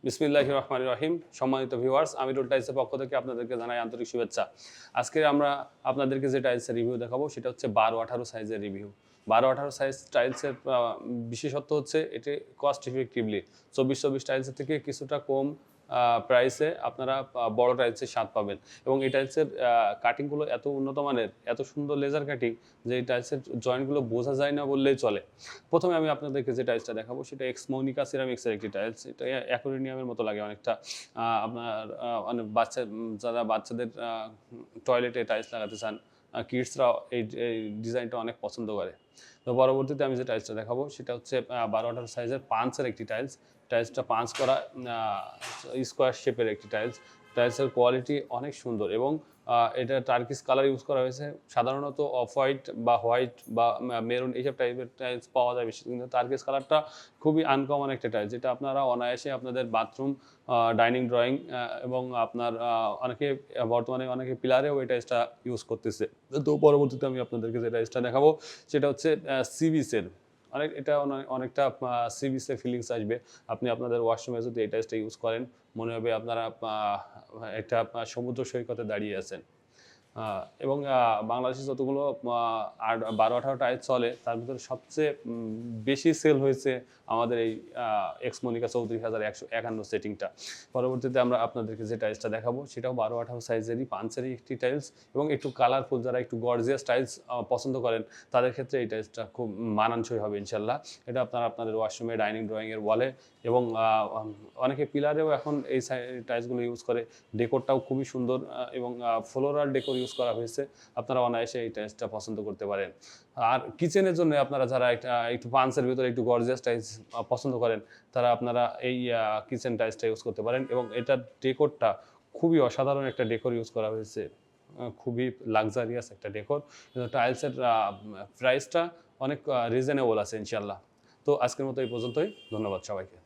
বিসমিল্লাহির রহমানির রহিম। সম্মানিত ভিউয়ার্স, আমি রুল টাইলসের পক্ষ থেকে আপনাদেরকে জানাই আন্তরিক শুভেচ্ছা। আজকে আমরা আপনাদেরকে যে টাইলসের রিভিউ দেখাবো সেটা হচ্ছে 12-18 সাইজের রিভিউ। 12-18 সাইজ টাইলসের বিশেষত্ব হচ্ছে এটি কস্ট ইফেক্টিভলি 24-24 টাইলসের থেকে কিছুটা কম প্রাইসে আপনারা বড় টাইলসের স্বাদ পাবেন। এবং এই টাইলসের কাটিংগুলো এত উন্নত মানের, এত সুন্দর লেজার কাটিং যে এই টাইলসের জয়েন্টগুলো বোঝা যায় না বললেই চলে। প্রথমে আমি আপনাদেরকে যে টাইলসটা দেখাবো সেটা এক্স মনিকা সিরামিক্সের একটি টাইলস। এটা অ্যাকোয়ারিয়ামের মতো লাগে অনেকটা। আপনার অনেক যারা বাচ্চাদের টয়লেটে টাইলস লাগাতে চান, কিডসরা এই ডিজাইনটা অনেক পছন্দ করে। তো পরবর্তীতে আমি যে টাইলসটা দেখাবো সেটা হচ্ছে 12-18 সাইজের পাঞ্চের একটি টাইলস। টাইলসটা পাঞ্চ করা স্কোয়ার শেপের একটি টাইলস। টাইলসের কোয়ালিটি অনেক সুন্দর এবং এটা টার্কিশ কালার ইউজ করা হয়েছে। সাধারণত অফ হোয়াইট বা হোয়াইট বা মেরুন এইসব টাইপের টাইলস পাওয়া যায় বেশি, কিন্তু টার্কিশ কালারটা খুবই আনকমন একটা টাইলস, যেটা আপনারা অনায়াসে আপনাদের বাথরুম, ডাইনিং ড্রয়িং এবং আপনার বর্তমানে অনেকে পিলারেও এই টাইলসটা ইউজ করতেছে। তো পরবর্তীতে আমি আপনাদেরকে যে টাইলসটা দেখাবো সেটা হচ্ছে সিভিসের। এটা অনেকটা সিভিসের ফিলিংস আসবে। আপনি আপনাদের ওয়াশরুমে যদি এই টাইলসটা ইউজ করেন, মনে হবে আপনারা একটা সমুদ্র সৈকতে দাঁড়িয়ে আছেন। এবং বাংলাদেশে যতগুলো 12-18 টাইলস চলে তার ভিতরে সবচেয়ে বেশি সেল হয়েছে আমাদের এই এক্স মনিকা 34,151 সেটিংটা। পরবর্তীতে আমরা আপনাদেরকে যে টাইলসটা দেখাবো সেটাও 12-18 সাইজেরই পাঞ্চেরই একটি টাইলস এবং একটু কালারফুল, যারা একটু গর্জিয়াস টাইলস পছন্দ করেন তাদের ক্ষেত্রে এই টাইলসটা খুব মানানসই হবে ইনশাল্লাহ। এটা আপনারা আপনাদের ওয়াশরুমে, ডাইনিং ড্রয়িংয়ের ওয়ালে এবং অনেকে পিলারেও এখন এই টাইলসগুলো ইউজ করে। ডেকোরটাও খুবই সুন্দর এবং ফ্লোরাল ডেকোর ইউজ করা হয়েছে। আপনারা অনায়াসে এই টাইলসটা পছন্দ করতে পারেন। আর কিচেনের জন্য আপনারা যারা একটু পাঞ্চের ভিতরে একটু গর্জিয়াস টাইলস পছন্দ করেন, তারা আপনারা এই কিচেন টাইলসটা ইউজ করতে পারেন। এবং এটার ডেকোরটা খুবই অসাধারণ একটা ডেকোর ইউজ করা হয়েছে, খুবই লাক্সারিয়াস একটা ডেকোর। কিন্তু টাইলসের প্রাইসটা অনেক রিজনেবল আছে ইনশাল্লাহ। তো আজকের মতো এই পর্যন্তই। ধন্যবাদ সবাইকে।